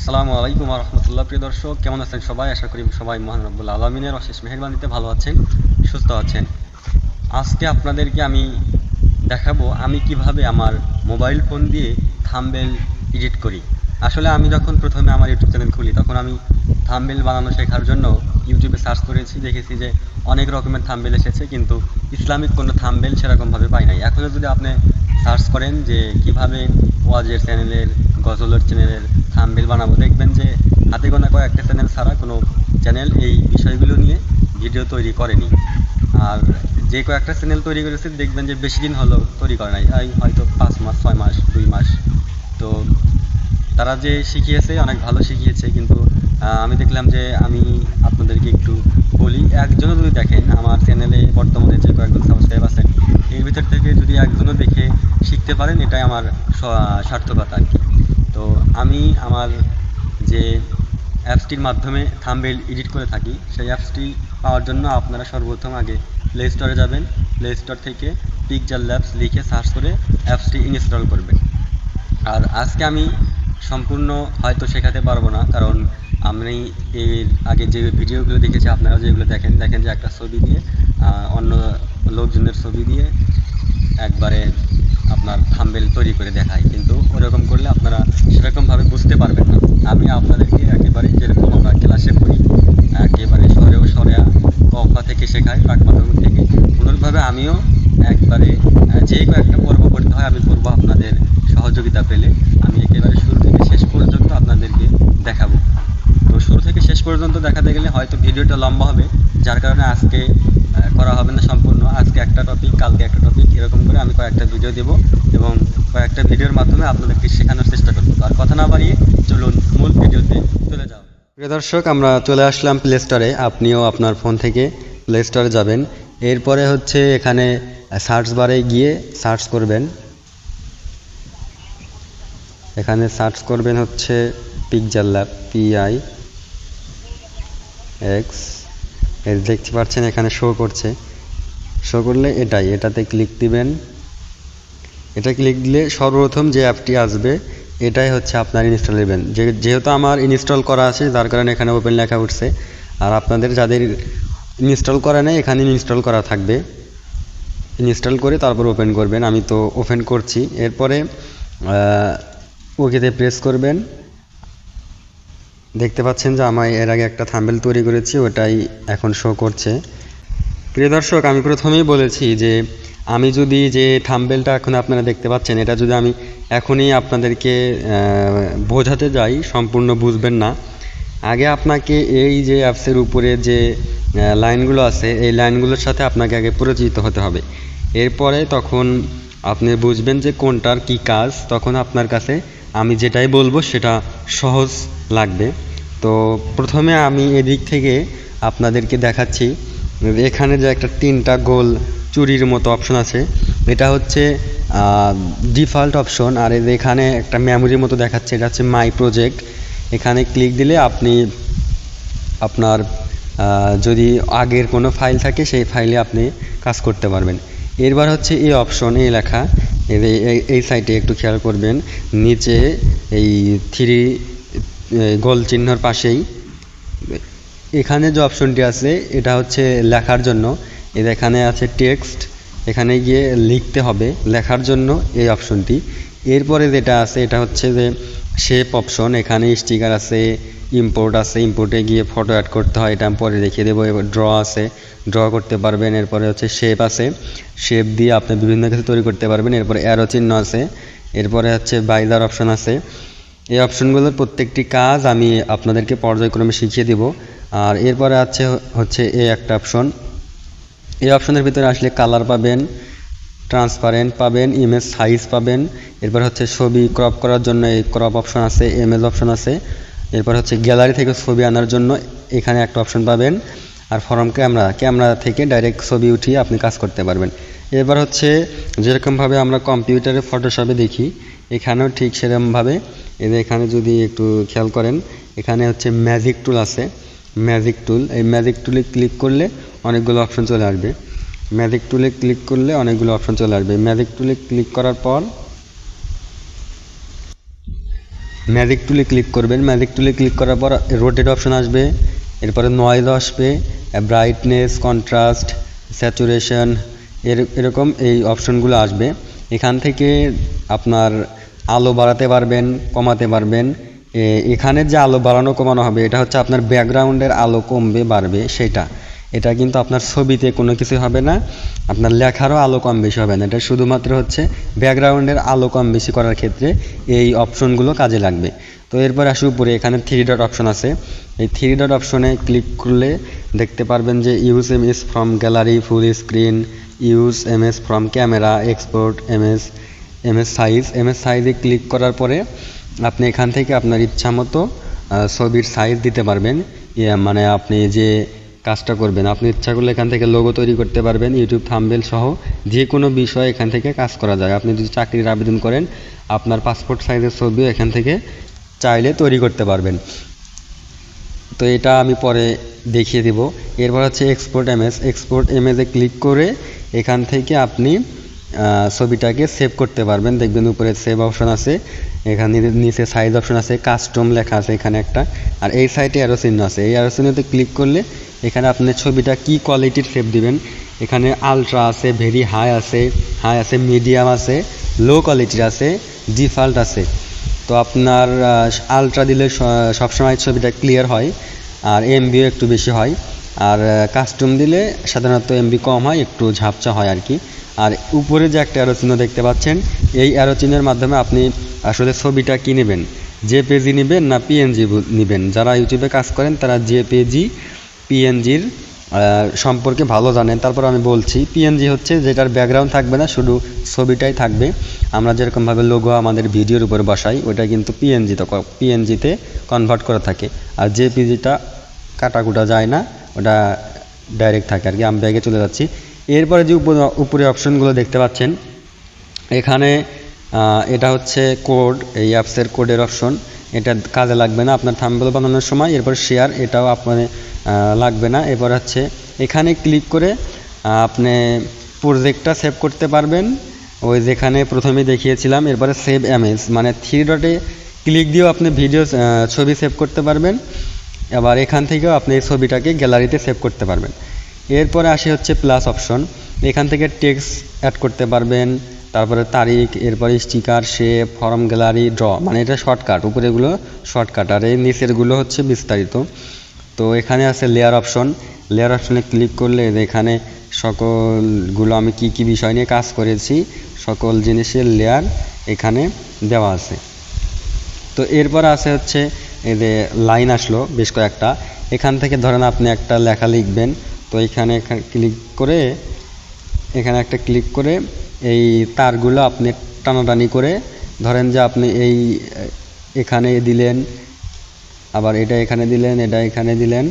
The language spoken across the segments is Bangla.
আসসালামু আলাইকুম ওয়া রাহমাতুল্লাহ। প্রিয় দর্শক, কেমন আছেন সবাই? আশা করি সবাই মহান রব্বুল আলামিনের অশেষ মেহেরবানিতে ভালো আছেন, সুস্থ আছেন। আজকে আপনাদেরকে আমি দেখাবো আমি কিভাবে আমার মোবাইল ফোন দিয়ে থাম্বনেল এডিট করি। আসলে আমি যখন প্রথমে আমার ইউটিউব চ্যানেল খুলি তখন আমি থাম্বনেল বানানো শেখার জন্য ইউটিউবে সার্চ করেছি, দেখেছি যে অনেক রকমের থাম্বনেল এসেছে, কিন্তু ইসলামিক কোনো থাম্বনেল সেরকমভাবে পাই নাই। এখনও যদি আপনি সার্চ করেন যে কিভাবে ওয়াজের চ্যানেলের, গজলের চ্যানেলের থাম্বনেল বানাবো, দেখবেন যে হাতে গোনা কয়েকটা চ্যানেল ছাড়া কোনো চ্যানেল এই বিষয়গুলো নিয়ে ভিডিও তৈরি করেনি। আর যে কয়েকটা চ্যানেল তৈরি করেছে দেখবেন যে বেশি দিন হলো তৈরি করে নাই, হয়তো 5 মাস, 6 মাস, 2 মাস। তো তারা যে শিখিয়েছে অনেক ভালো শিখিয়েছে, কিন্তু আমি দেখলাম যে আমি আপনাদেরকে একটু বলি, একজনও যদি দেখেন আমার চ্যানেলে বর্তমানে যে কয়েকজন সাবস্ক্রাইব আছেন এর ভিতর থেকে যদি একজনও দেখে শিখতে পারেন, এটাই আমার সার্থকতা আর কি। তো আমি আমার যে অ্যাপসটির মাধ্যমে থাম্বনেল এডিট করে থাকি, সেই অ্যাপসটি পাওয়ার জন্য আপনারা সর্বপ্রথম আগে প্লে স্টোরে যাবেন। প্লে স্টোর থেকে পিকচার ল্যাবস লিখে সার্চ করে অ্যাপসটি ইনস্টল করবেন। আর আজকে আমি সম্পূর্ণ হয়তো শেখাতে পারবো না, কারণ আমি এর আগে যে ভিডিওগুলো দেখেছি, আপনারা যেগুলো দেখেন যে একটা ছবি দিয়ে অন্য লোকজনের ছবি দিয়ে একবারে আপনার থাম্বনেল তৈরি করে দেখায়, কিন্তু ওরকম করলে আপনারা সেরকমভাবে বুঝতে পারবেন না। আমি আপনাদেরকে একেবারে যেরকম আমরা ক্লাসে পড়ি, একেবারে সরেও সরেয়া কফা থেকে শেখাই, প্রাক মাধ্যমিক থেকে, অনুরূপভাবে আমিও একবারে যে কয়েকটা পর্ব করতে হয় আমি করবো আপনাদের সহযোগিতা পেলে। আমি একেবারে শুরু থেকে শেষ পর্যন্ত আপনাদেরকে দেখাবো। তো শুরু থেকে শেষ পর্যন্ত দেখাতে গেলে হয়তো ভিডিওটা লম্বা হবে, যার কারণে আজকে করা হবে না সম্পূর্ণ। আজকে একটা টপিক, কালকে একটা টপিক, এরকম করে আমি কয়েকটা ভিডিও দেব এবং কয়েকটা ভিডিওর মাধ্যমে আপনাদেরকে শেখানোর চেষ্টা করবো। আর কথা না বাড়িয়ে চলুন মূল ভিডিওতে চলে যাও। প্রিয় দর্শক, আমরা চলে আসলাম প্লে স্টোরে। আপনিও আপনার ফোন থেকে প্লে স্টোরে যাবেন। এরপরে হচ্ছে এখানে সার্চ বারে গিয়ে সার্চ করবেন। এখানে সার্চ করবেন হচ্ছে পিকচার ল্যাব, PIX। এর দেখতে পাচ্ছেন এখানে শো করছে, শো করলে এটাতে ক্লিক দিবেন। এটা ক্লিক দিলে সর্বপ্রথম যে অ্যাপটি আসবে এটাই হচ্ছে আপনার ইনস্টল দিবেন। যেহেতু আমার ইনস্টল করা আছে যার কারণে এখানে ওপেন লেখা উঠছে, আর আপনাদের যাদের ইনস্টল করা নেই এখানে ইনস্টল করা থাকবে। ইনস্টল করে তারপর ওপেন করবেন। আমি তো ওপেন করছি। এরপরে ওকেতে প্রেস করবেন। দেখতে পাচ্ছেন যে আমি এর আগে একটা থাম্বনেল তৈরি করেছি, ওটাই এখন শো করছে। প্রিয় দর্শক, আমি প্রথমেই বলেছি যে আমি যদি যে থাম্বনেলটা এখন আপনারা দেখতে পাচ্ছেন এটা যদি আমি এখনই আপনাদেরকে বোঝাতে যাই সম্পূর্ণ বুঝবেন না। আগে আপনাকে এই যে অ্যাপসের উপরে যে লাইনগুলো আছে এই লাইনগুলোর সাথে আপনাকে আগে পরিচিত হতে হবে। এরপরে তখন আপনি বুঝবেন যে কোনটার কি কাজ, তখন আপনার কাছে আমি যেটাই বলবো সেটা সহজ লাগবে। তো প্রথমে আমি এদিক থেকে আপনাদেরকে দেখাচ্ছি। এখানে যে একটা 3টা গোল চুরির মতো অপশন আছে, এটা হচ্ছে ডিফল্ট অপশন। আর এখানে একটা মেমোরির মতো দেখাচ্ছে, এটা হচ্ছে মাই প্রজেক্ট। এখানে ক্লিক দিলে আপনি আপনার যদি আগের কোনো ফাইল থাকে সেই ফাইলে আপনি কাজ করতে পারবেন। এরবার হচ্ছে এই অপশন, এই লেখা এই সাইটে একটু খেয়াল করবেন, নিচে এই 3 গোল চিহ্নর পাশেই এখানে যে অপশনটি আছে এটা হচ্ছে লেখার জন্য। এখানে আছে টেক্সট, এখানে গিয়ে লিখতে হবে লেখার জন্য এই অপশনটি। এরপরে যেটা আছে এটা হচ্ছে যে শেপ অপশন। এখানে স্টিকার আছে, ইম্পোর্ট আছে, ইম্পোর্টে গিয়ে ফটো অ্যাড করতে হয়, এটা আমি পরে দেখিয়ে দেবো। এবার ড্র আছে, ড্র করতে পারবেন। এরপরে হচ্ছে শেপ আছে, শেপ দিয়ে আপনি বিভিন্ন কিছু তৈরি করতে পারবেন। এরপরে অ্যারো চিহ্ন আছে, এরপরে হচ্ছে বাইজার অপশন আছে। এই অপশনগুলোর প্রত্যেকটি কাজ আমি আপনাদেরকে পর্যায়ক্রমে শিখিয়ে দেব। আর এরপরে আছে হচ্ছে এই একটা অপশন। এই অপশনের ভিতরে আসলে কালার পাবেন, ট্রান্সপারেন্ট পাবেন, ইমেজ সাইজ পাবেন। এরপর হচ্ছে ছবি ক্রপ করার জন্য এই ক্রপ অপশন আছে, ইমেজ অপশন আছে। এরপর হচ্ছে গ্যালারি থেকে ছবি আনার জন্য এখানে একটা অপশন পাবেন। আর ফরম ক্যামেরা থেকে ডাইরেক্ট ছবি উঠিয়ে আপনি কাজ করতে পারবেন। এবার হচ্ছে যেরকমভাবে আমরা কম্পিউটারে ফটোশপে দেখি এখানেও ঠিক সেরকমভাবে এখানে যদি একটু খেয়াল করেন, এখানে হচ্ছে ম্যাজিক টুল আছে, ম্যাজিক টুল। এই ম্যাজিক টুলে ক্লিক করলে অনেকগুলো অপশন চলে আসবে। ম্যাজিক টুলে ক্লিক করলে অনেকগুলো অপশন চলে আসবে। ম্যাজিক টুলে ক্লিক করার পর ম্যাজিক টুলে ক্লিক করবেন। ম্যাজিক টুলে ক্লিক করার পর রোটেট অপশন আসবে, এরপরে নয়েজ আসবে, ব্রাইটনেস, কন্ট্রাস্ট, স্যাচুরেশন, এরকম এই অপশনগুলো আসবে। এখান থেকে আপনার আলো বাড়াতে পারবেন, কমাতে পারবেন। এখানে যে আলো বাড়ানো কমানো হবে এটা হচ্ছে আপনার ব্যাকগ্রাউন্ডের আলো কমবে বাড়বে সেটা। এটা কিন্তু আপনার ছবিতে কোনো কিছু হবে না, আপনার লেখারও আলো কম বেশি হবে না। এটা শুধুমাত্র হচ্ছে ব্যাকগ্রাউন্ডের আলো কম বেশি করার ক্ষেত্রে এই অপশনগুলো কাজে লাগবে। তো এরপর আসি উপরে, এখানে 3 ডট অপশন আছে। এই 3 ডট অপশনে ক্লিক করলে দেখতে পারবেন যে use image from gallery, full screen, use image from camera, export MS সাইজে ক্লিক করার পরে আপনি এখান থেকে আপনার ইচ্ছা মতো ছবির সাইজ দিতে পারবেন। মানে আপনি যে কাজটা করবেন, আপনি ইচ্ছা করলে এখান থেকে লোগো তৈরি করতে পারবেন, ইউটিউব থাম্বনেল সহ যে কোনো বিষয় এখান থেকে কাজ করা যায়। আপনি যদি চাকরির আবেদন করেন আপনার পাসপোর্ট সাইজের ছবিও এখান থেকে চাইলে তৈরি করতে পারবেন। তো এটা আমি পরে দেখিয়ে দেব। এরপর হচ্ছে এক্সপোর্ট ইমেজে ক্লিক করে এখান থেকে আপনি ছবিটাকে সেভ করতে পারবেন। দেখবেন উপরে সেভ অপশন আছে, এখানে নিচে সাইজ অপশন আছে, কাস্টম লেখা আছে এখানে একটা, আর এই সাইডে অ্যারো চিহ্ন আছে। এই অ্যারো চিহ্নতে ক্লিক করলে এখানে আপনি ছবিটা কি কোয়ালিটির সেভ দিবেন, এখানে আলট্রা আছে, ভেরি হাই আছে, মিডিয়াম আছে, লো কোয়ালিটির আছে, ডিফল্ট আছে। তো আপনার আলট্রা দিলে সবসময় ছবিটা ক্লিয়ার হয় আর এমবিও একটু বেশি হয়, আর কাস্টম দিলে সাধারণত এমবি কম হয়, একটু ঝাপসা হয় আর কি। আর উপরে যে একটা অ্যারো চিহ্ন দেখতে পাচ্ছেন, এই অ্যারো চিহ্নের মাধ্যমে আপনি আসলে ছবিটা কি নেবেন, জেপিজি নেবেন না পিএনজি নেবেন। যারা ইউটিউবে কাজ করেন তারা জেপিজি পিএনজির সম্পর্কে ভালো জানেন। তারপর আমি বলছি, পিএনজি হচ্ছে যেটার ব্যাকগ্রাউন্ড থাকবে না, শুধু ছবিটাই থাকবে। আমরা যেরকমভাবে লোগো আমাদের ভিডিওর উপর বসাই ওটা কিন্তু পিএনজিতে কনভার্ট করা থাকে। আর জেপিজিটা কাটাকুটা যায় না, ওটা ডাইরেক্ট থাকে আর কি। আমি ব্যাগে চলে যাচ্ছি। এরপরে যে উপরে অপশনগুলো দেখতে পাচ্ছেন এখানে, এটা হচ্ছে কোড, এই অ্যাপসের কোডের অপশন। এটা কাজে লাগবে না আপনার থাম্বনেল বানানোর সময়। এরপর শেয়ার, এটাও আপনার লাগবে না। এরপর হচ্ছে এখানে ক্লিক করে আপনি প্রজেক্টটা সেভ করতে পারবেন, ওই যেখানে প্রথমে দেখিয়েছিলাম। এরপরে সেভ ইমেজ, মানে 3 ডটে ক্লিক দিয়েও আপনি ছবি সেভ করতে পারবেন। আবার এখান থেকেও আপনি এই ছবিটাকে গ্যালারিতে সেভ করতে পারবেন। এরপরে আসে হচ্ছে প্লাস অপশন, এখান থেকে টেক্সট অ্যাড করতে পারবেন, তারপরে তারিখ, এরপরে sticker, shape, form, gallery, draw, মানে এটা শর্টকাট। উপরেগুলো শর্টকাট আর এই নিচেরগুলো হচ্ছে বিস্তারিত। তো এখানে আছে লেয়ার অপশনে ক্লিক করলে এখানে সকলগুলো আমি কি বিষয় নিয়ে কাজ করেছি সকল জিনিসের লেয়ার এখানে দেওয়া আছে। তো এরপর আছে হচ্ছে এই যে লাইন আসলো বেশ কয়েকটা, এখান থেকে ধরেন আপনি একটা লেখা লিখবেন। তো এখানে একটা ক্লিক করে এই তারগুলো আপনি টানাটানি করে ধরেন যে আপনি এখানে দিলেন, আবার এটা এখানে দিলেন, এটা এখানে দিলেন,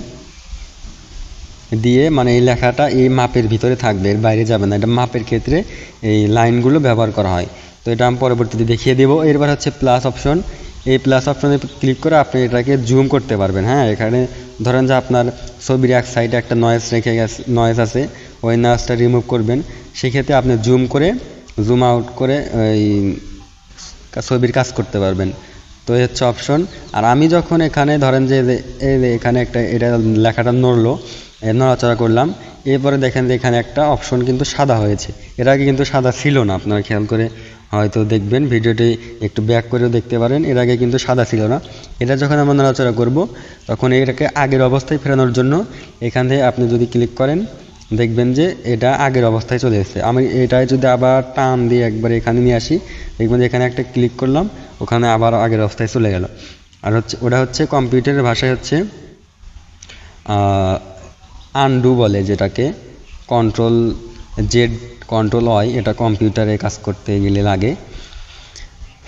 দিয়ে মানে এই লেখাটা এই মাপের ভিতরে থাকবে, এর বাইরে যাবে না। এটা মাপের ক্ষেত্রে এই লাইনগুলো ব্যবহার করা হয়। তো এটা আমি পরবর্তীতে দেখিয়ে দেবো। এরপর হচ্ছে প্লাস অপশন, এই প্লাস অপশনে ক্লিক করে আপনি এটাকে জুম করতে পারবেন। হ্যাঁ, এখানে ধরেন যে আপনার ছবির এক সাইডে একটা নয়েজ আছে, ওই নয়েজটা রিমুভ করবেন। সেক্ষেত্রে আপনি জুম আউট করে ওই ছবির কাজ করতে পারবেন। তো এই হচ্ছে অপশন। আর আমি যখন এখানে ধরেন যে এখানে এটা লেখাটা নড়াচড়া করলাম, এরপরে দেখেন যে এখানে একটা অপশন কিন্তু সাদা হয়েছে। এর আগে কিন্তু সাদা ছিল না, আপনারা খেয়াল করে হয়তো দেখবেন, ভিডিওটি একটু ব্যাক করেও দেখতে পারেন। এর আগে কিন্তু সাদা ছিল না। এটা যখন আমরা নড়াচড়া করব তখন এটাকে আগের অবস্থায় ফেরানোর জন্য এখান থেকে আপনি যদি ক্লিক করেন দেখবেন যে এটা আগের অবস্থায় চলে এসেছে। আমি এটাই যদি আবার টান দিয়ে একবার এখানে নিয়ে আসি, দেখবেন যে এখানে একটা ক্লিক করলাম, ওখানে আবার আগের অবস্থায় চলে গেল। আর ওটা হচ্ছে কম্পিউটারের ভাষায় হচ্ছে আনডু বলে, যেটাকে Ctrl+Z, এটা কম্পিউটারে কাজ করতে গেলে লাগে।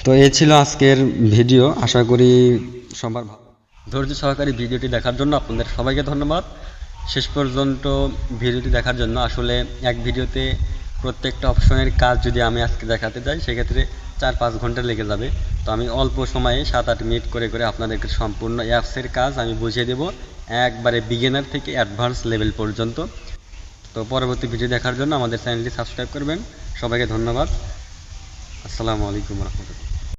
তো এই ছিল আজকের ভিডিও। আশা করি সবার ধৈর্য সহকারে ভিডিওটি দেখার জন্য আপনাদের সবাইকে ধন্যবাদ। শেষ পর্যন্ত ভিডিওটি দেখার জন্য। আসলে এক ভিডিওতে প্রত্যেকটা অপশনের কাজ যদি আমি আজকে দেখাতে যাই সেক্ষেত্রে 4-5 ঘন্টা লেগে যাবে। তো আমি অল্প সময়ে 7-8 মিনিট করে আপনাদেরকে সম্পূর্ণ অ্যাপসের কাজ আমি বুঝিয়ে দেব, একবারে বিগিনার থেকে অ্যাডভান্স লেভেল পর্যন্ত। তো পরবর্তী ভিডিও দেখার জন্য আমাদের চ্যানেলটি সাবস্ক্রাইব করবেন। সবাইকে ধন্যবাদ। আসসালামু আলাইকুম রহমতুল্লাহ।